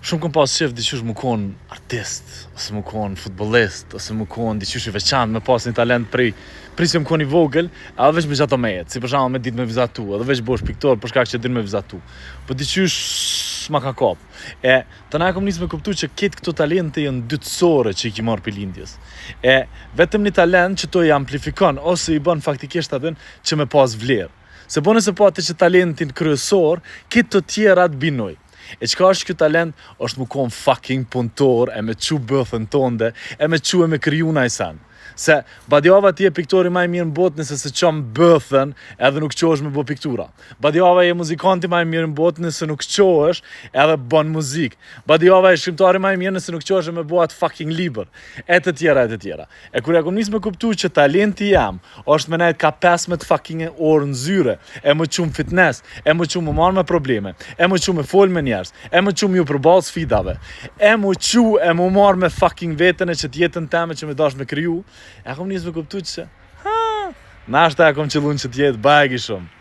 Shumë kom pas qef diqysh më kon artist, ose më kon futbollist, ose më kon diqysh i veçantë, me pas një talent prej që më kon i vogël, edhe veç me gjato me jetë, si për shembull me ditë me vizatu, edhe veç bosh piktor për shkak që din me vizatu. Po diqysh ma ka kap. E të na kom nis me kuptu që ketë këto talente janë dytësore që i ki marrë për lindjes. E vetëm një talent që to i amplifikon, ose i bën faktikisht atë që me pas vlerë. Se po nëse po atë që talentin kryesor, këtë të tjera të binoj. E qka është kjo talent, është më kon fucking punëtor, e me qu bëthën tonde, e me qu e me kriju na i sen. Se badjava ti e piktori ma i mirë në botë nëse se qëm bëthën edhe nuk qohesh me bo piktura. Badjava e muzikanti ma i mirë në botë nëse nuk qohesh edhe bon muzik. Badjava e shkrimtari ma i mirë nëse nuk qohesh me bo atë fucking liber. E të tjera, e të tjera. E kur ja kom nis me kuptu që talenti jam është me nejt ka 15 fucking orë në zyre, e më qumë fitness, e më qumë më marrë me probleme, e më qumë me fol me njerës, e më qumë ju përbal sfidave, e më marrë me fucking vetën e që t'jetën teme që me dash me kriju. E kom njës me kuptu që nashta e kom qëllun që t'jetë bajgi shumë.